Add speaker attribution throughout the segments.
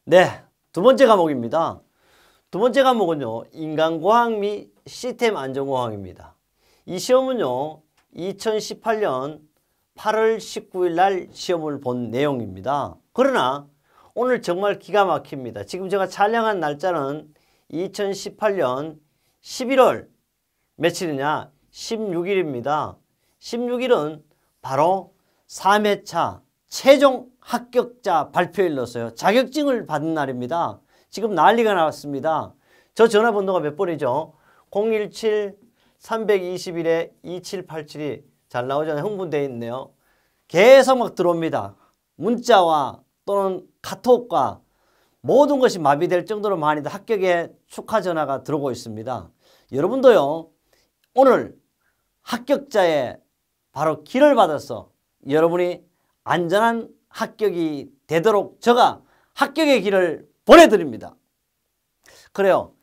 Speaker 1: 네, 두 번째 과목입니다. 두 번째 과목은요, 인간공학 및 시스템 안전공학입니다. 이 시험은요, 2018년 8월 19일 날 시험을 본 내용입니다. 그러나 오늘 정말 기가 막힙니다. 지금 제가 촬영한 날짜는 2018년 11월 며칠이냐? 16일입니다. 16일은 바로 3회차 최종 합격자 발표일로서요. 자격증을 받은 날입니다. 지금 난리가 났습니다. 저 전화번호가 몇 번이죠? 017-321-2787이 잘 나오잖아요. 흥분되어 있네요. 계속 막 들어옵니다. 문자와 또는 카톡과 모든 것이 마비될 정도로 많이 합격의 축하 전화가 들어오고 있습니다. 여러분도요, 오늘 합격자의 바로 길을 받아서 여러분이 안전한 합격이 되도록 제가 합격의 길을 보내드립니다. 그래요.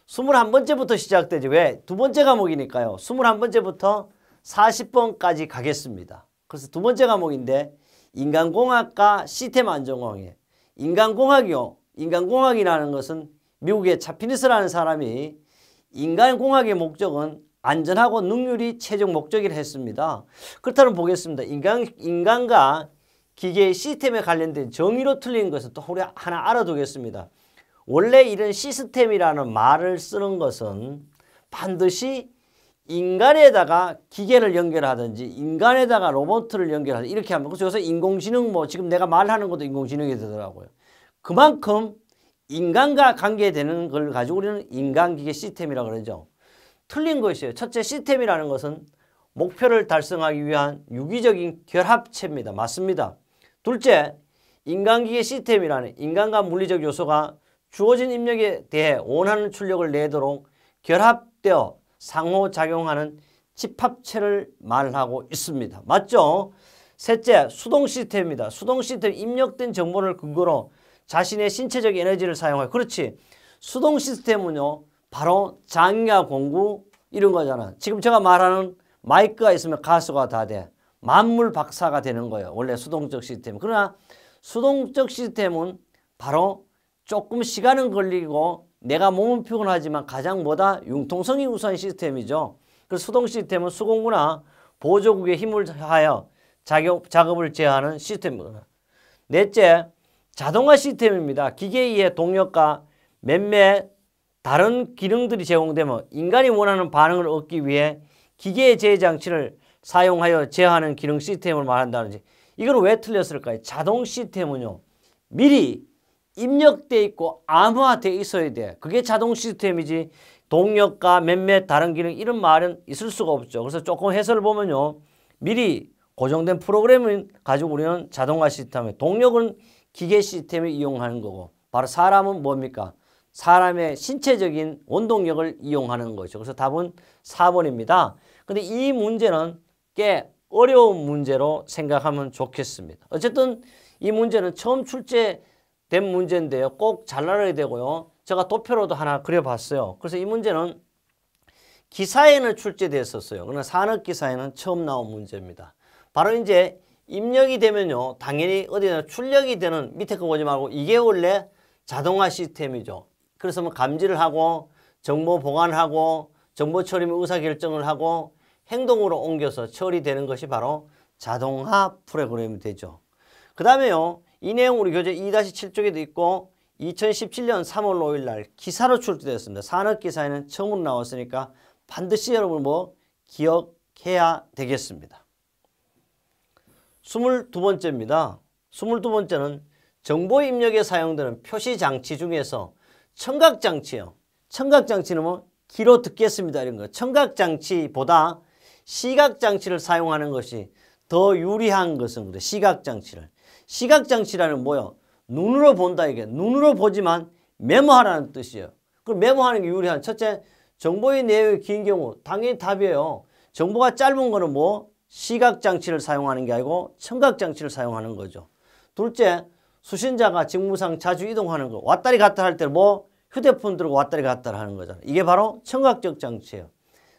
Speaker 1: 21번째부터 시작되지. 왜? 두 번째 과목이니까요. 21번째부터 40번까지 가겠습니다. 그래서 두 번째 과목인데 인간공학과 시스템 안전공학이에요. 인간공학이요. 인간공학이라는 것은 미국의 차피니스라는 사람이 인간공학의 목적은 안전하고 능률이 최종 목적이라 했습니다. 그렇다면 보겠습니다. 인간과 기계의 시스템에 관련된 정의로 틀린 것은 또 우리 하나 알아두겠습니다. 원래 이런 시스템이라는 말을 쓰는 것은 반드시 인간에다가 기계를 연결하든지 인간에다가 로봇을 연결하든지 이렇게 하면 그래서 요새 인공지능 지금 내가 말하는 것도 인공지능이 되더라고요. 그만큼 인간과 관계되는 걸 가지고 우리는 인간기계 시스템이라고 그러죠. 틀린 것이에요. 첫째, 시스템이라는 것은 목표를 달성하기 위한 유기적인 결합체입니다. 맞습니다. 둘째, 인간기계 시스템이라는 인간과 물리적 요소가 주어진 입력에 대해 원하는 출력을 내도록 결합되어 상호작용하는 집합체를 말하고 있습니다. 맞죠? 셋째, 수동 시스템입니다. 수동 시스템 입력된 정보를 근거로 자신의 신체적 에너지를 사용하여 그렇지. 수동 시스템은요. 바로 장기와 공구 이런 거잖아. 지금 제가 말하는 마이크가 있으면 가수가 다 돼. 만물 박사가 되는 거예요. 원래 수동적 시스템. 그러나 수동적 시스템은 바로 조금 시간은 걸리고 내가 몸은 피곤하지만 가장 융통성이 우수한 시스템이죠. 그 수동 시스템은 수공구나 보조국에 힘을 하여 작업을 제어하는 시스템입니다. 넷째, 자동화 시스템입니다. 기계에 의해 동력과 몇몇 다른 기능들이 제공되면 인간이 원하는 반응을 얻기 위해 기계의 제어 장치를 사용하여 제어하는 기능 시스템을 말한다는지 이걸 왜 틀렸을까요? 자동 시스템은요. 미리 입력되어 있고 암호화되어 있어야 돼. 그게 자동 시스템이지 동력과 몇몇 다른 기능 이런 말은 있을 수가 없죠. 그래서 조금 해설을 보면요. 미리 고정된 프로그램을 가지고 우리는 자동화 시스템에 동력은 기계 시스템을 이용하는 거고 바로 사람은 뭡니까? 사람의 신체적인 원동력을 이용하는 거죠. 그래서 답은 4번입니다. 근데 이 문제는 꽤 어려운 문제로 생각하면 좋겠습니다. 어쨌든 이 문제는 처음 출제된 문제인데요. 꼭 잘 알아야 되고요. 제가 도표로도 하나 그려봤어요. 그래서 이 문제는 기사에는 출제됐었어요. 그러나 산업기사에는 처음 나온 문제입니다. 바로 이제 입력이 되면요. 당연히 어디나 출력이 되는 밑에 거 보지 말고 이게 원래 자동화 시스템이죠. 그래서 감지를 하고 정보 보관하고 정보 처리 및 의사결정을 하고 행동으로 옮겨서 처리되는 것이 바로 자동화 프로그램이 되죠. 그 다음에요. 이 내용 우리 교재 2-7쪽에도 있고 2017년 3월 5일 날 기사로 출제되었습니다. 산업기사에는 처음으로 나왔으니까 반드시 여러분 기억해야 되겠습니다. 22번째입니다. 22번째는 정보 입력에 사용되는 표시장치 중에서 청각장치요. 청각장치는 귀로 듣겠습니다. 이런 거. 청각장치보다 시각장치를 사용하는 것이 더 유리한 것은 그래. 시각장치를. 시각장치라는 뭐요? 눈으로 본다 이게. 눈으로 보지만 메모하라는 뜻이에요. 그럼 메모하는 게 유리한. 첫째, 정보의 내용이 긴 경우 당연히 답이에요. 정보가 짧은 거는 시각장치를 사용하는 게 아니고 청각장치를 사용하는 거죠. 둘째, 수신자가 직무상 자주 이동하는 거. 왔다리 갔다 할 때 휴대폰 들고 왔다리 갔다 하는 거잖아요. 이게 바로 청각적 장치예요.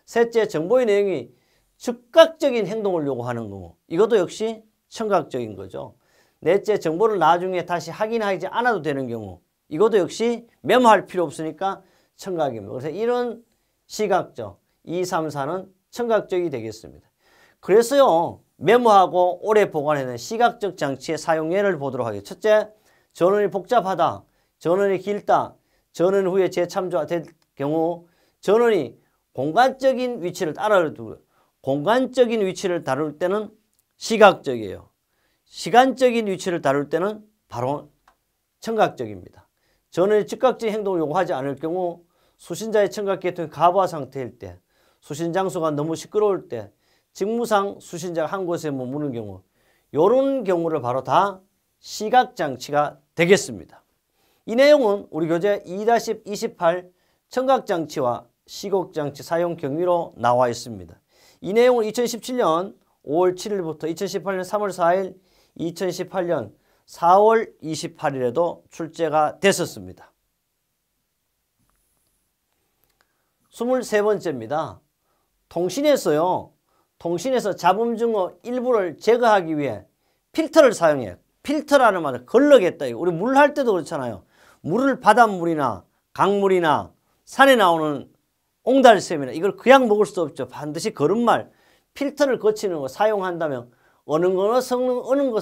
Speaker 1: 셋째, 정보의 내용이 즉각적인 행동을 요구하는 거고. 이것도 역시 청각적인 거죠. 넷째, 정보를 나중에 다시 확인하지 않아도 되는 경우. 이것도 역시 메모할 필요 없으니까 청각입니다. 그래서 이런 시각적 2, 3, 4는 청각적이 되겠습니다. 그래서요, 메모하고 오래 보관해야 되는 시각적 장치의 사용 예를 보도록 하겠습니다. 첫째, 전원이 복잡하다, 전원이 길다, 전원 후에 재참조될 경우 전원이 공간적인 위치를 따라두고 공간적인 위치를 다룰 때는 시각적이에요. 시간적인 위치를 다룰 때는 바로 청각적입니다. 전원이 즉각적인 행동을 요구하지 않을 경우 수신자의 청각 계통이 가부하 상태일 때, 수신 장소가 너무 시끄러울 때, 직무상 수신자가 한 곳에 머무는 경우, 이런 경우를 바로 다 시각장치가 되겠습니다. 이 내용은 우리 교재 2-28 청각장치와 시각장치 사용 경위로 나와 있습니다. 이 내용은 2017년 5월 7일부터 2018년 3월 4일, 2018년 4월 28일에도 출제가 됐었습니다. 23번째입니다. 통신에서요. 통신에서 잡음 증거 일부를 제거하기 위해 필터를 사용해요. 필터라는 말은 걸러겠다. 우리 물 할 때도 그렇잖아요. 물을 바닷물이나 강물이나 산에 나오는 옹달샘이나 이걸 그냥 먹을 수 없죠. 반드시 거름말, 필터를 거치는 거 사용한다면 어느 것의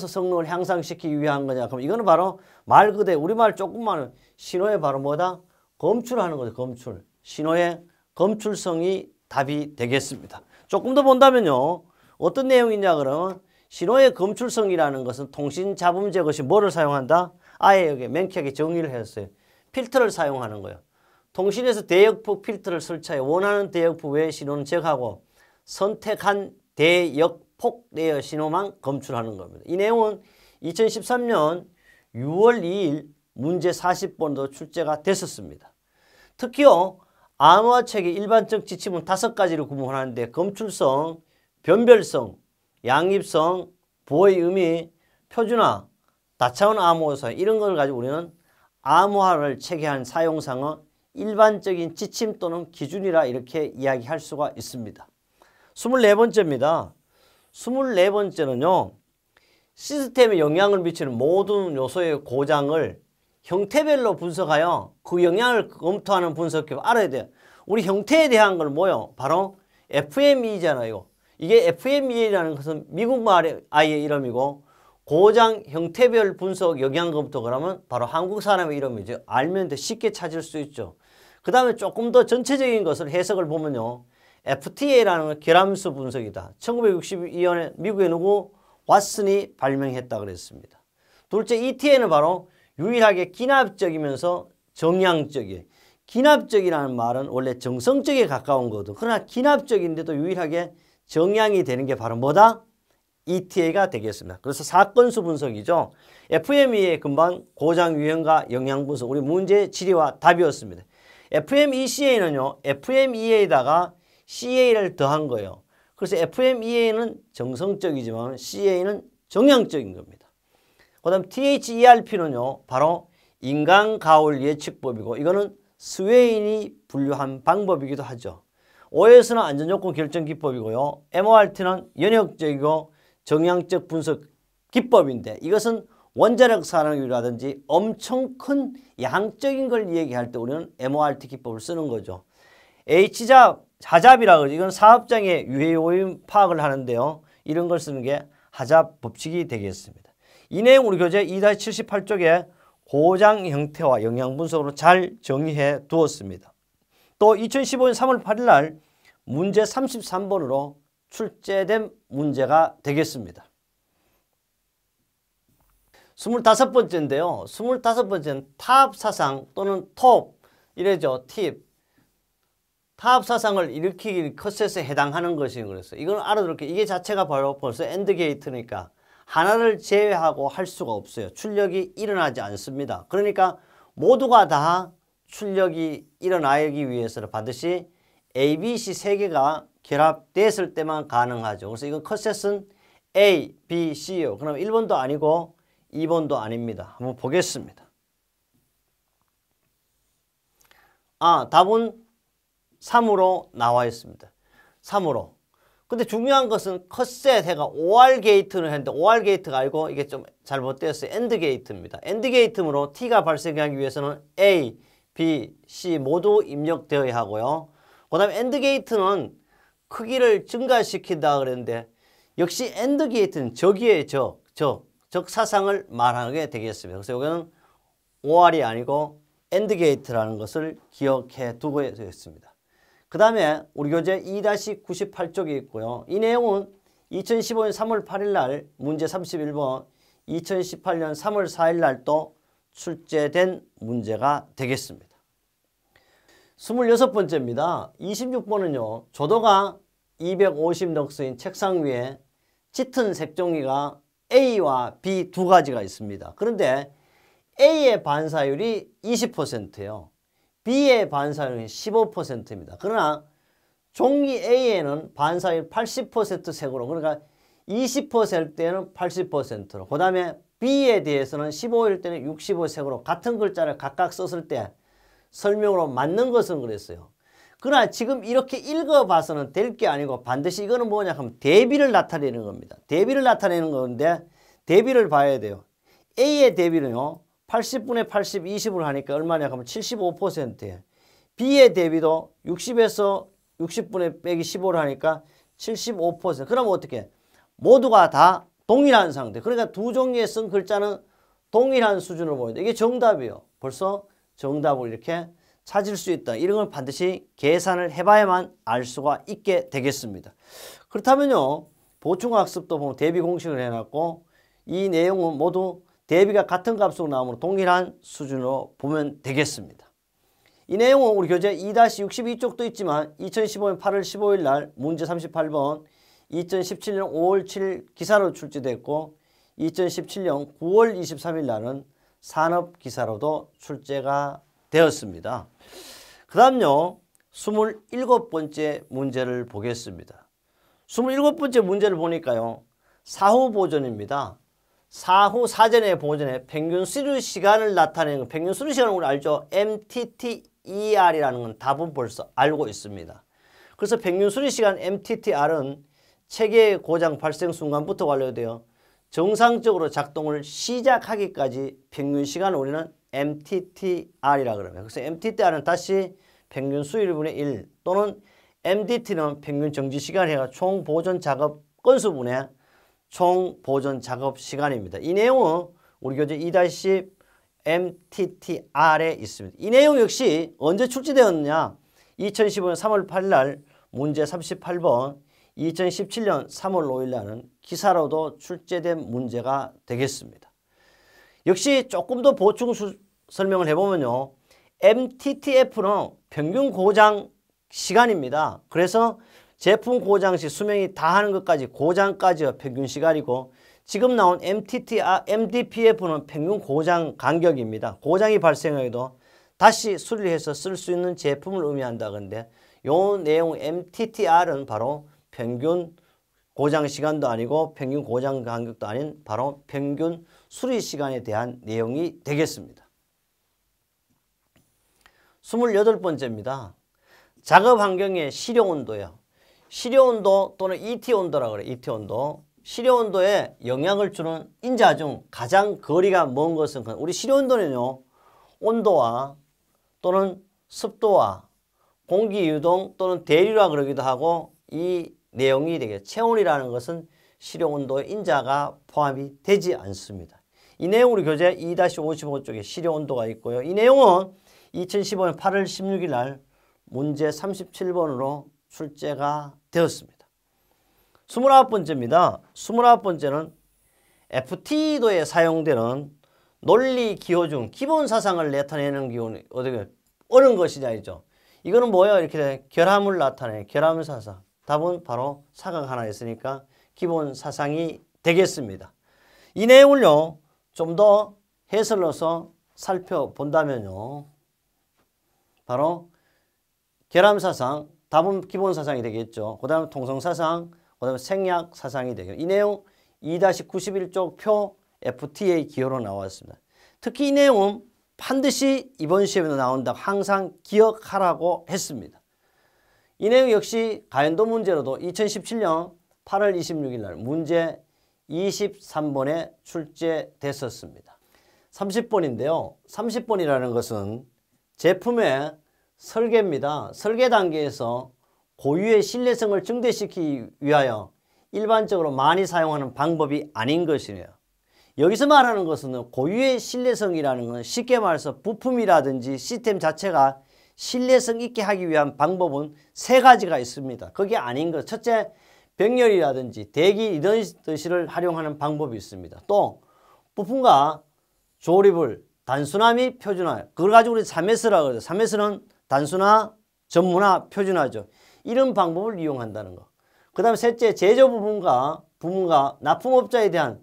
Speaker 1: 성능을 향상시키기 위한 거냐. 그럼 이거는 바로 말 그대로 우리말 조금만 신호에 바로 뭐다? 검출하는 거죠. 검출. 신호의 검출성이 답이 되겠습니다. 조금 더 본다면요. 어떤 내용이냐 그러면 신호의 검출성이라는 것은 통신 잡음 제거 시 뭐를 사용한다? 아예 여기 명쾌하게 정의를 했어요. 필터를 사용하는 거예요. 통신에서 대역폭 필터를 설치하여 원하는 대역폭 외의 신호는 제거하고 선택한 대역폭 내의 신호만 검출하는 겁니다. 이 내용은 2013년 6월 2일 문제 40번도 출제가 됐었습니다. 특히요. 암호화책의 일반적 지침은 5가지를 구분하는데 검출성, 변별성, 양입성, 보호의 의미, 표준화, 다차원 암호사 이런 걸 가지고 우리는 암호화를 체계한 사용상은 일반적인 지침 또는 기준이라 이렇게 이야기할 수가 있습니다. 24번째입니다. 24번째는요. 시스템에 영향을 미치는 모든 요소의 고장을 형태별로 분석하여 그 영향을 검토하는 분석기법 알아야 돼요. 우리 형태에 대한 걸 뭐요? 바로 FME잖아요. 이게 FME라는 것은 미국 말의 아이의 이름이고 고장 형태별 분석 영향 검토 그러면 바로 한국 사람의 이름이죠. 알면 더 쉽게 찾을 수 있죠. 그 다음에 조금 더 전체적인 것을 해석을 보면요. FTA라는 결함수 분석이다. 1962년에 미국의 누구? 왓슨이 발명했다 그랬습니다. 둘째 ETA는 바로 유일하게 기납적이면서 정량적이에요. 기납적이라는 말은 원래 정성적에 가까운 거거든. 그러나 기납적인데도 유일하게 정량이 되는 게 바로 뭐다? ETA가 되겠습니다. 그래서 사건수 분석이죠. FMEA의 금방 고장 유형과 영향 분석, 우리 문제 질의와 답이었습니다. FMECA는요. FMEA에다가 CA를 더한 거예요. 그래서 FMEA는 정성적이지만 CA는 정량적인 겁니다. 그 다음 THERP는요. 바로 인간-가올 예측법이고 이거는 스웨인이 분류한 방법이기도 하죠. OS는 안전요건 결정 기법이고요. MORT는 연역적이고 정량적 분석 기법인데 이것은 원자력 산업이라든지 엄청 큰 양적인 걸 얘기할 때 우리는 MORT 기법을 쓰는 거죠. H잡, 하잡이라고 그러죠. 이건 사업장의 유해 요인 파악을 하는데요. 이런 걸 쓰는 게 하잡 법칙이 되겠습니다. 이 내용 우리 교재 2-78쪽에 고장 형태와 영향 분석으로 잘 정리해 두었습니다. 또 2015년 3월 8일 날 문제 33번으로 출제된 문제가 되겠습니다. 25번째인데요. 25번째는 타압사상 또는 톱 이래죠. 팁. 타압사상을 일으키기 컷셋에 해당하는 것이 그랬어요. 이건 알아들을게요. 이게 자체가 바로 벌써 엔드게이트니까 하나를 제외하고 할 수가 없어요. 출력이 일어나지 않습니다. 그러니까 모두가 다 출력이 일어나기 위해서는 반드시 A, B, C 세 개가 결합됐을 때만 가능하죠. 그래서 이건 컷셋은 A, B, C요. 그럼 1번도 아니고 2번도 아닙니다. 한번 보겠습니다. 답은 3으로 나와 있습니다. 3으로. 근데 중요한 것은 컷셋 해가 OR 게이트를 했는데 OR 게이트가 아니고 이게 좀 잘못되었어요. AND 게이트입니다. AND 게이트로 T가 발생하기 위해서는 A, B, C 모두 입력되어야 하고요. 그 다음에 AND 게이트는 크기를 증가시킨다 그랬는데 역시 AND 게이트는 적이에요. 적 사상을 말하게 되겠습니다. 그래서 여기는 OR이 아니고 AND 게이트라는 것을 기억해 두고 되겠습니다. 그 다음에 우리 교재 2-98쪽이 있고요. 이 내용은 2015년 3월 8일 날 문제 31번, 2018년 3월 4일 날 또 출제된 문제가 되겠습니다. 26번째입니다. 26번은요. 조도가 250넉스인 책상 위에 짙은 색종이가 A와 B 두 가지가 있습니다. 그런데 A의 반사율이 20%예요. B의 반사율은 15%입니다. 그러나 종이 A에는 반사율 80% 색으로, 그러니까 20%일 때는 80%로, 그 다음에 B에 대해서는 15일 때는 65색으로 같은 글자를 각각 썼을 때 설명으로 맞는 것은 그랬어요. 그러나 지금 이렇게 읽어봐서는 될 게 아니고 반드시 이거는 뭐냐 하면 대비를 나타내는 겁니다. 대비를 나타내는 건데 대비를 봐야 돼요. A의 대비는요. 80분의 80, 20을 하니까 얼마냐 하면 75%예요. B의 대비도 60에서 60분의 빼기 15를 하니까 75%. 그러면 어떻게? 모두가 다 동일한 상태. 그러니까 두 종류의 쓴 글자는 동일한 수준으로 보인다. 이게 정답이에요. 벌써 정답을 이렇게 찾을 수 있다. 이런 걸 반드시 계산을 해봐야만 알 수가 있게 되겠습니다. 그렇다면요. 보충학습도 보면 대비 공식을 해놨고 이 내용은 모두 대비가 같은 값으로 나오면 동일한 수준으로 보면 되겠습니다. 이 내용은 우리 교재 2-62쪽도 있지만 2015년 8월 15일 날 문제 38번, 2017년 5월 7일 기사로 출제됐고 2017년 9월 23일 날은 산업기사로도 출제가 되었습니다. 그 다음요. 27번째 문제를 보겠습니다. 27번째 문제를 보니까요. 사후 보존입니다. 사후 사전의 보존에 평균 수료 시간을 나타내는 평균 수료 시간은 우리 알죠? MTTER이라는 건 답은 벌써 알고 있습니다. 그래서 평균 수료 시간 MTTR은 체계 고장 발생 순간부터 완료되어 정상적으로 작동을 시작하기까지 평균 시간을 우리는 MTTR이라고 그러면 그래서 MTTR은 다시 평균 수율분의 1 또는 MDT는 평균 정지 시간 해가 총 보존 작업 건수분의 총 보존 작업 시간입니다. 이 내용은 우리 교재 2-10 MTTR에 있습니다. 이 내용 역시 언제 출제되었느냐? 2015년 3월 8일 날 문제 38번, 2017년 3월 5일 날은 기사로도 출제된 문제가 되겠습니다. 역시 조금 더 보충 설명을 해보면요. MTTF는 평균 고장 시간입니다. 그래서 제품 고장 시 수명이 다하는 것까지 고장까지가 평균 시간이고 지금 나온 MDPF는 평균 고장 간격입니다. 고장이 발생해도 다시 수리해서 쓸 수 있는 제품을 의미한다. 그런데 이 내용 MTTR은 바로 평균 고장 시간도 아니고 평균 고장 간격도 아닌 바로 평균 수리 시간에 대한 내용이 되겠습니다. 28번째입니다. 작업 환경의 시료 온도요. 시료 온도 또는 ET 온도라고 그래요. ET 온도. 시료 온도에 영향을 주는 인자 중 가장 거리가 먼 것은 우리 시료 온도는요. 온도와 또는 습도와 공기 유동 또는 대류라 그러기도 하고 이 내용이 되게 체온이라는 것은 시료 온도에 인자가 포함이 되지 않습니다. 이 내용 우리 교재 2-55쪽에 시료 온도가 있고요. 이 내용은 2015년 8월 16일 날 문제 37번으로 출제가 되었습니다. 29번째입니다. 29번째는 FT도에 사용되는 논리 기호 중 기본 사상을 나타내는 기호는 어떻게 어려운 것이냐이죠. 이거는 뭐예요? 이렇게 결함을 나타내 결함 사상. 답은 바로 사각 하나 있으니까 기본 사상이 되겠습니다. 이 내용을요. 좀 더 해설로서 살펴본다면요. 바로 결함사상, 답은 기본사상이 되겠죠. 그 다음에 통성사상, 그 다음에 생략사상이 되겠죠. 이 내용 2-91쪽 표 FTA 기호로 나왔습니다. 특히 이 내용은 반드시 이번 시험에도 나온다고 항상 기억하라고 했습니다. 이 내용 역시 가연도 문제로도 2017년 8월 26일 날 문제 23번에 출제됐었습니다. 30번인데요. 30번이라는 것은 제품의 설계입니다. 설계 단계에서 고유의 신뢰성을 증대시키기 위하여 일반적으로 많이 사용하는 방법이 아닌 것이네요. 여기서 말하는 것은 고유의 신뢰성이라는 건 쉽게 말해서 부품이라든지 시스템 자체가 신뢰성 있게 하기 위한 방법은 세 가지가 있습니다. 그게 아닌 것. 첫째, 병렬이라든지 대기 리더시를 활용하는 방법이 있습니다. 또 부품과 조립을 단순화 및 표준화. 그걸 가지고 우리 3S라고 그러죠. 3S는 단순화, 전문화, 표준화죠. 이런 방법을 이용한다는 거. 그 다음에 셋째, 제조 부분과 납품업자에 대한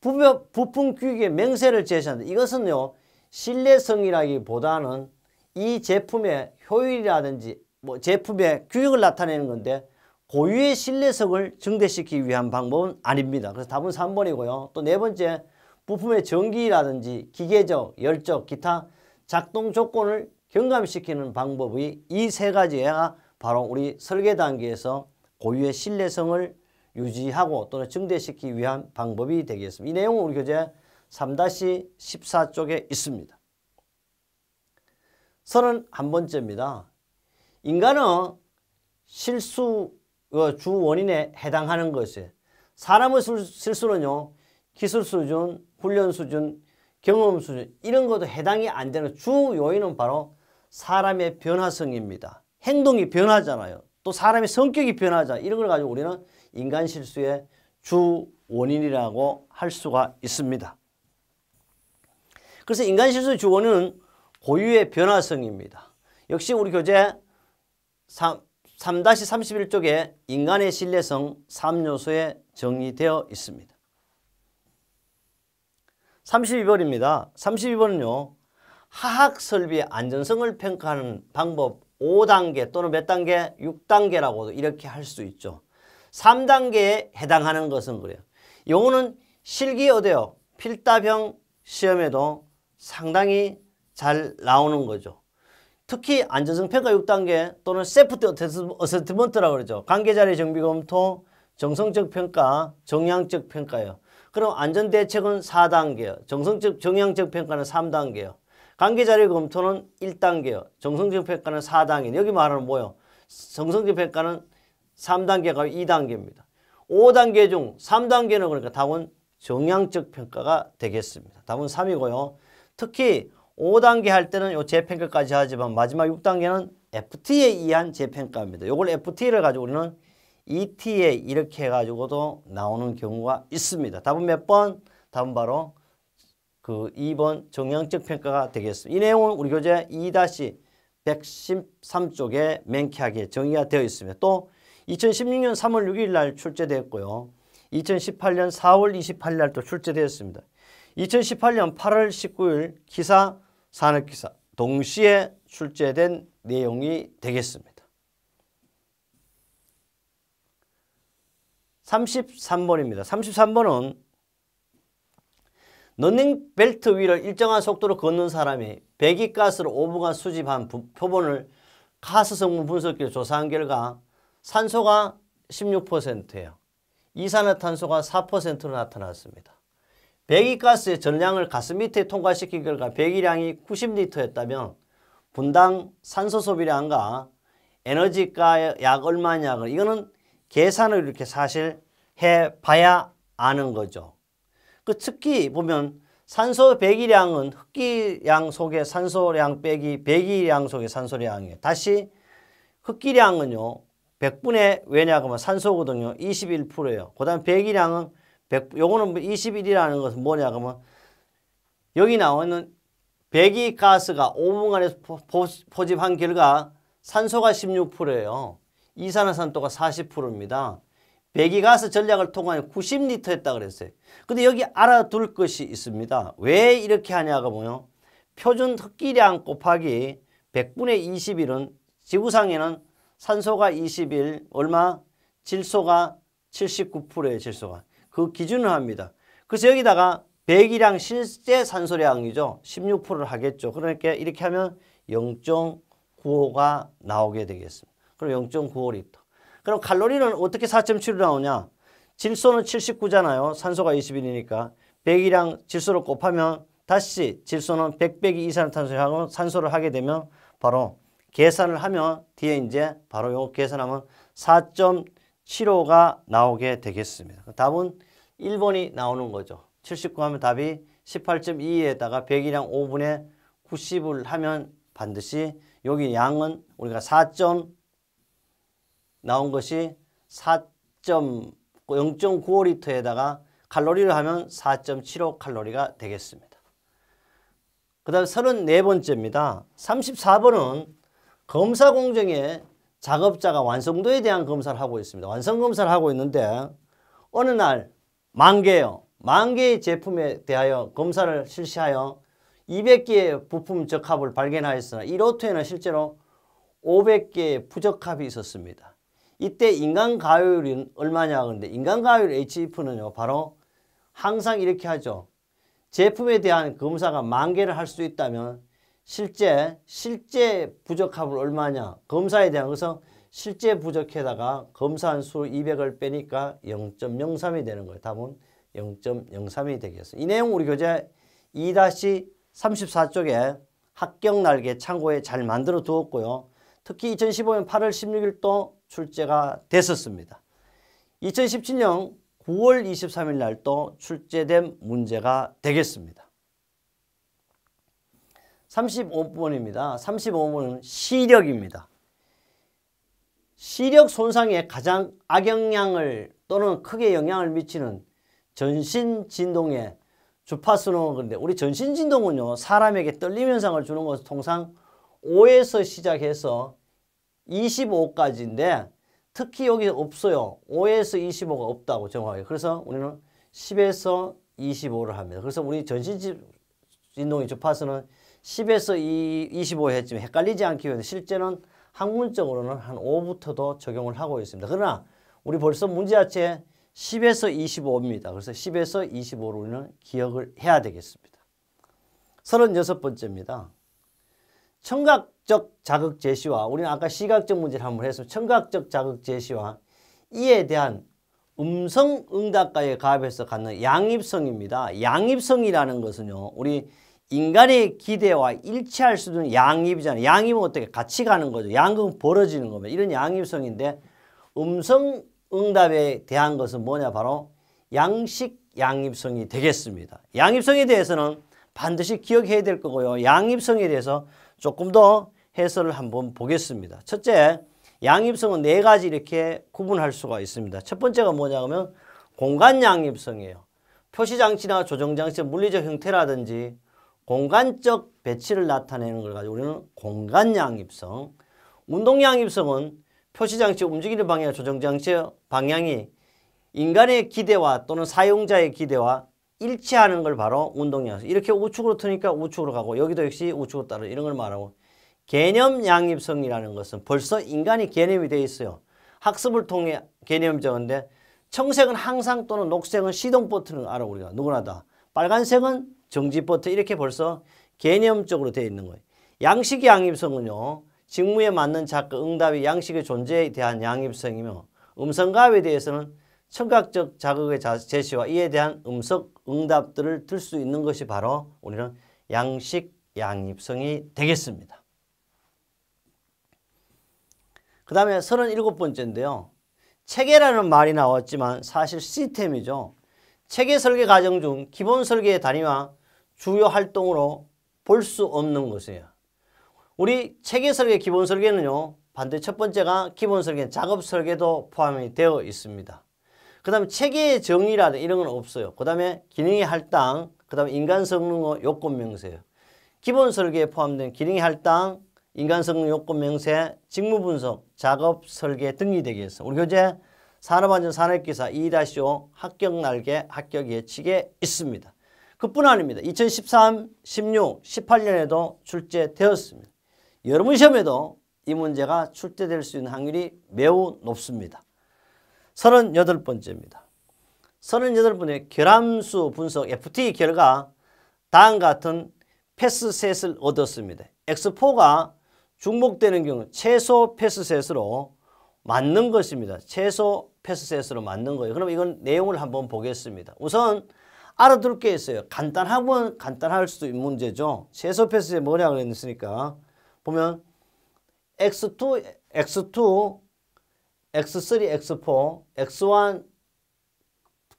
Speaker 1: 부품 규격의 명세를 제시한다. 이것은요, 신뢰성이라기보다는 이 제품의 효율이라든지 제품의 규격을 나타내는 건데 고유의 신뢰성을 증대시키기 위한 방법은 아닙니다. 그래서 답은 3번이고요. 또 네 번째, 부품의 전기라든지 기계적, 열적, 기타 작동 조건을 경감시키는 방법이 이 세 가지가 바로 우리 설계 단계에서 고유의 신뢰성을 유지하고 또는 증대시키기 위한 방법이 되겠습니다. 이 내용은 우리 교재 3-14쪽에 있습니다. 31번째입니다. 인간은 실수 주 원인에 해당하는 것이에요. 사람의 실수는요, 기술 수준, 훈련 수준, 경험 수준 이런 것도 해당이 안 되는 주 요인은 바로 사람의 변화성입니다. 행동이 변하잖아요. 또 사람의 성격이 변하잖아요. 이런 걸 가지고 우리는 인간 실수의 주 원인이라고 할 수가 있습니다. 그래서 인간 실수의 주 원인은 고유의 변화성입니다. 역시 우리 교재 3-31쪽에 인간의 신뢰성 3요소에 정의되어 있습니다. 32번입니다. 32번은요. 하학설비의 안전성을 평가하는 방법 5단계 또는 몇 단계? 6단계라고도 이렇게 할 수 있죠. 3단계에 해당하는 것은 그래요. 요거는 실기 어때요? 필답형 시험에도 상당히 잘 나오는 거죠. 특히 안전성 평가 6단계 또는 세프티 어세스먼트라고 그러죠. 관계자리 정비 검토, 정성적 평가, 정량적 평가예요. 그럼 안전대책은 4단계예요. 정성적, 정량적 평가는 3단계예요. 관계자리 검토는 1단계예요. 정성적 평가는 4단계. 여기 말하는 뭐예요? 정성적 평가는 3단계가 2단계입니다. 5단계 중 3단계는 그러니까 답은 정량적 평가가 되겠습니다. 답은 3이고요. 특히 5단계 할 때는 요 재평가까지 하지만 마지막 6단계는 FT에 의한 재평가입니다. 요걸 FT를 가지고 우리는 ETA 이렇게 해가지고도 나오는 경우가 있습니다. 답은 몇 번? 답은 바로 그 2번 정량적 평가가 되겠습니다. 이 내용은 우리 교재 2-113쪽에 명쾌하게 정의가 되어 있습니다. 또 2016년 3월 6일 날 출제되었고요. 2018년 4월 28일 날 또 출제되었습니다. 2018년 8월 19일 기사, 산업기사 동시에 출제된 내용이 되겠습니다. 33번입니다. 33번은 런닝벨트 위를 일정한 속도로 걷는 사람이 배기가스를 5분간 수집한 표본을 가스 성분 분석기로 조사한 결과 산소가 16%예요. 이산화탄소가 4%로 나타났습니다. 배기가스의 전량을 가스미터에 통과시킨 결과 배기량이 90리터였다면 분당 산소 소비량과 에너지가 약 얼마냐고 이거는 계산을 이렇게 사실 해봐야 아는 거죠. 그 특히 보면 산소 배기량은 흡기량 속의 산소량 빼기 배기량 속의 산소량이에요. 다시 흡기량은요 100분의 왜냐하면 산소거든요. 21%예요. 그 다음 배기량은 100, 요거는 21이라는 것은 뭐냐 그러면 여기 나오는 배기가스가 5분간에 포집한 결과 산소가 16%예요. 이산화탄소가 40%입니다. 배기가스 전략을 통한 90리터 했다 그랬어요. 근데 여기 알아둘 것이 있습니다. 왜 이렇게 하냐가 뭐요? 표준 흡기량 곱하기 100분의 21은 지구상에는 산소가 21, 얼마? 질소가 79%예요. 질소가. 그 기준을 합니다. 그래서 여기다가 배기량 실제 산소량이죠. 16%를 하겠죠. 그러니까 이렇게 하면 0.95가 나오게 되겠습니다. 그럼 0.95리터. 그럼 칼로리는 어떻게 4.7로 나오냐? 질소는 79잖아요. 산소가 21이니까. 100이랑 질소를 곱하면 다시 질소는 100 빼기 이산화탄소하고 산소를 하게 되면 바로 계산을 하면 뒤에 이제 바로 요 계산하면 4.75가 나오게 되겠습니다. 답은 1번이 나오는 거죠. 79 하면 답이 18.22에다가 100이랑 5분의 90을 하면 반드시 여기 양은 우리가 4. 나온 것이 0.95리터에다가 칼로리를 하면 4.75 칼로리가 되겠습니다. 그 다음 34번째입니다. 34번은 검사 공정의 작업자가 완성도에 대한 검사를 하고 있습니다. 완성 검사를 하고 있는데 어느 날 10,000개요. 10,000개의 제품에 대하여 검사를 실시하여 200개의 부품 적합을 발견하였으나 이 로트에는 실제로 500개의 부적합이 있었습니다. 이때 인간 가효율은 얼마냐 그런데 인간 가효율 HF는요 바로 항상 이렇게 하죠. 제품에 대한 검사가 10,000개를 할 수 있다면 실제 부적합을 얼마냐 검사에 대한 것은 실제 부적에다가 검사한 수 200을 빼니까 0.03이 되는 거예요. 답은 0.03이 되겠습니다. 이 내용 우리 교재 2-34쪽에 합격 날개 참고에 잘 만들어 두었고요. 특히 2015년 8월 16일도 출제가 됐었습니다. 2017년 9월 23일 날도 출제된 문제가 되겠습니다. 35번입니다. 35번은 시력입니다. 시력 손상에 가장 악영향을 또는 크게 영향을 미치는 전신진동의 주파수는 그런데 우리 전신진동은요 사람에게 떨림 현상을 주는 것은 통상 5에서 시작해서 25까지인데 특히 여기 없어요. 5에서 25가 없다고 정확하게. 그래서 우리는 10에서 25를 합니다. 그래서 우리 전신진동의 주파수는 10에서 25 했지만 헷갈리지 않기 위해서 실제는 학문적으로는 한 5부터도 적용을 하고 있습니다. 그러나 우리 벌써 문제 자체 10에서 25입니다. 그래서 10에서 25로 우리는 기억을 해야 되겠습니다. 36번째입니다. 청각적 자극 제시와 우리는 아까 시각적 문제를 한번 했습니다. 청각적 자극 제시와 이에 대한 음성 응답과의 가합에서 갖는 양입성입니다. 양입성이라는 것은요. 우리 인간의 기대와 일치할 수 있는 양입이잖아요. 양입은 어떻게 같이 가는 거죠. 양극은 벌어지는 겁니다. 이런 양입성인데 음성 응답에 대한 것은 뭐냐 바로 양식 양입성이 되겠습니다. 양입성에 대해서는 반드시 기억해야 될 거고요. 양입성에 대해서 조금 더 해설을 한번 보겠습니다. 첫째, 양입성은 4가지 이렇게 구분할 수가 있습니다. 첫 번째가 뭐냐면 공간 양입성이에요. 표시장치나 조정장치의 물리적 형태라든지 공간적 배치를 나타내는 걸 가지고 우리는 공간 양입성. 운동 양입성은 표시장치 움직이는 방향, 조정장치의 방향이 인간의 기대와 또는 사용자의 기대와 일치하는 걸 바로 운동 양입성. 이렇게 우측으로 트니까 우측으로 가고 여기도 역시 우측으로 따라 이런 걸 말하고 개념 양입성이라는 것은 벌써 인간이 개념이 되어 있어요. 학습을 통해 개념이 적은데 청색은 항상 또는 녹색은 시동 버튼을 알아 우리가 누구나 다. 빨간색은 정지 버튼 이렇게 벌써 개념적으로 되어 있는 거예요. 양식 양입성은요. 직무에 맞는 작가 응답이 양식의 존재에 대한 양입성이며 음성가압에 대해서는 청각적 자극의 제시와 이에 대한 음성 응답들을 들 수 있는 것이 바로 우리는 양식 양입성이 되겠습니다. 그 다음에 37번째인데요. 체계라는 말이 나왔지만 사실 시스템이죠. 체계 설계 과정 중 기본 설계의 단위와 주요 활동으로 볼 수 없는 것이에요. 우리 체계 설계 기본 설계는요. 반드시 첫 번째가 기본 설계 작업 설계도 포함이 되어 있습니다. 그 다음에 체계의 정의라든 이런 건 없어요. 그 다음에 기능의 할당, 그 다음에 인간 성능의 요건 명세예요. 기본 설계에 포함된 기능의 할당, 인간 성능 요건 명세, 직무 분석, 작업 설계 등이 되겠습니다. 우리 교재 산업안전 산업기사 2-5 합격 날개 합격 예측에 있습니다. 그뿐 아닙니다. 2013, 16, 18년에도 출제되었습니다. 여러분 시험에도 이 문제가 출제될 수 있는 확률이 매우 높습니다. 38번째입니다. 38번째 결함수 분석 FT 결과 다음과 같은 패스셋을 얻었습니다. X4가 중복되는 경우 최소 패스셋으로 맞는 것입니다. 최소 패스셋으로 맞는 거예요. 그럼 이건 내용을 한번 보겠습니다. 우선 알아둘 게 있어요. 간단하면 간단할 수도 있는 문제죠. 최소 패스셋 뭐냐고 그랬으니까 보면 x2, x2, x3, x4, x1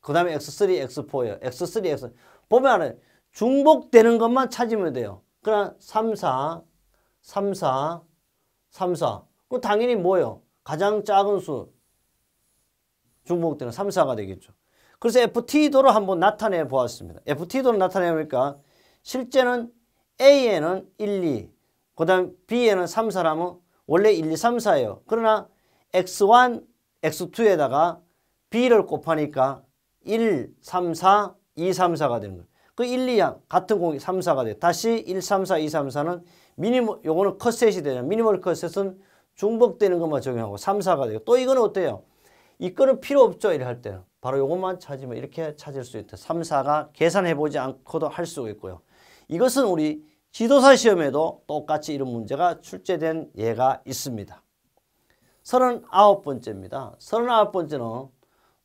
Speaker 1: 그 다음에 x3, x4예요. x3, x 보면 중복되는 것만 찾으면 돼요. 그러나 3, 4, 3, 4, 3, 4. 그럼 당연히 뭐예요? 가장 작은 수 중복되는 3, 4가 되겠죠. 그래서 FT도로 한번 나타내 보았습니다. FT도로 나타내보니까 실제는 A에는 1, 2, 그 다음 B에는 3, 4라면 원래 1, 2, 3, 4예요. 그러나 X1, X2에다가 B를 곱하니까 1, 3, 4, 2, 3, 4가 되는 거예요. 그 1, 2양 같은 공이 3, 4가 돼요. 다시 1, 3, 4, 2, 3, 4는 미니멀, 요거는 컷셋이 되잖아요. 미니멀 컷셋은 중복되는 것만 적용하고 3, 4가 돼요. 또 이거는 어때요? 이거는 필요 없죠. 이렇게 할 때는. 바로 요것만 찾으면 이렇게 찾을 수 있다. 3, 4가 계산해보지 않고도 할 수가 있고요. 이것은 우리 지도사 시험에도 똑같이 이런 문제가 출제된 예가 있습니다. 39번째입니다. 39번째는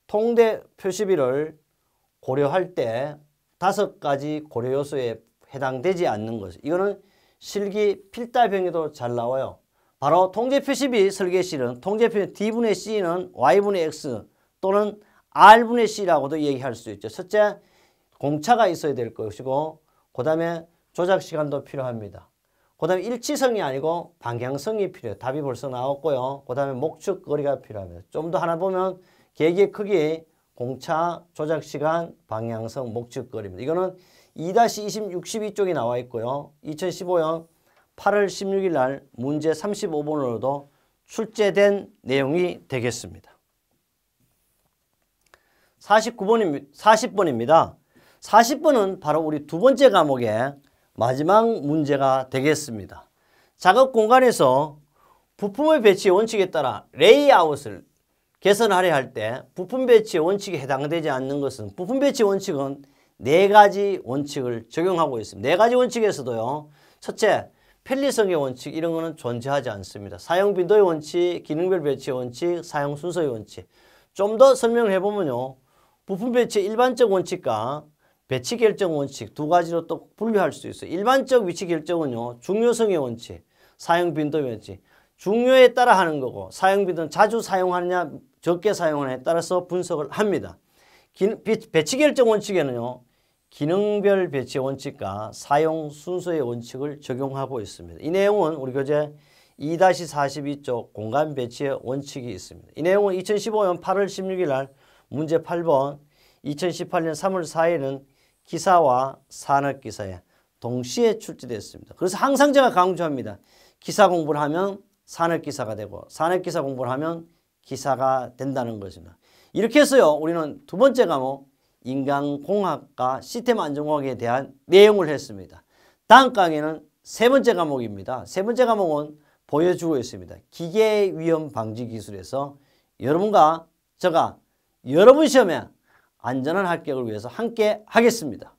Speaker 1: 통대 표시비를 고려할 때 5가지 고려 요소에 해당되지 않는 것. 이거는 실기 필답형에도 잘 나와요. 바로 통제 표시비 설계 시는 통제 표시 D분의 C는 Y분의 X 또는 R분의 C라고도 얘기할 수 있죠. 첫째, 공차가 있어야 될 것이고 그 다음에 조작 시간도 필요합니다. 그 다음에 일치성이 아니고 방향성이 필요해요. 답이 벌써 나왔고요. 그 다음에 목축 거리가 필요합니다. 좀 더 하나 보면 계기의 크기, 공차, 조작 시간, 방향성, 목축 거리입니다. 이거는 2-2062쪽이 나와 있고요. 2015년 8월 16일 날 문제 35번으로도 출제된 내용이 되겠습니다. 40번입니다. 40번은 바로 우리 두 번째 과목의 마지막 문제가 되겠습니다. 작업 공간에서 부품의 배치 원칙에 따라 레이아웃을 개선하려 할 때 부품 배치 원칙에 해당되지 않는 것은 부품 배치 원칙은 4가지 원칙을 적용하고 있습니다. 4가지 원칙에서도요. 첫째, 편리성의 원칙 이런 거는 존재하지 않습니다. 사용 빈도의 원칙, 기능별 배치의 원칙, 사용 순서의 원칙. 좀 더 설명을 해보면요. 부품 배치의 일반적 원칙과 배치 결정 원칙 두 가지로 또 분류할 수 있어요. 일반적 위치 결정은요. 중요성의 원칙, 사용 빈도의 원칙. 중요에 따라 하는 거고 사용 빈도는 자주 사용하느냐 적게 사용하느냐에 따라서 분석을 합니다. 배치 결정 원칙에는요. 기능별 배치 원칙과 사용 순서의 원칙을 적용하고 있습니다. 이 내용은 우리 교재 2-42쪽 공간 배치의 원칙이 있습니다. 이 내용은 2015년 8월 16일 날 문제 8번, 2018년 3월 4일은 기사와 산업기사에 동시에 출제됐습니다. 그래서 항상 제가 강조합니다. 기사 공부를 하면 산업기사가 되고 산업기사 공부를 하면 기사가 된다는 것입니다. 이렇게 해서요. 우리는 두 번째 과목 인간공학과 시스템 안전공학에 대한 내용을 했습니다. 다음 강의는 세 번째 과목입니다. 세 번째 과목은 보여주고 있습니다. 기계 위험 방지 기술에서 여러분과 제가 여러분 시험에 안전한 합격을 위해서 함께 하겠습니다.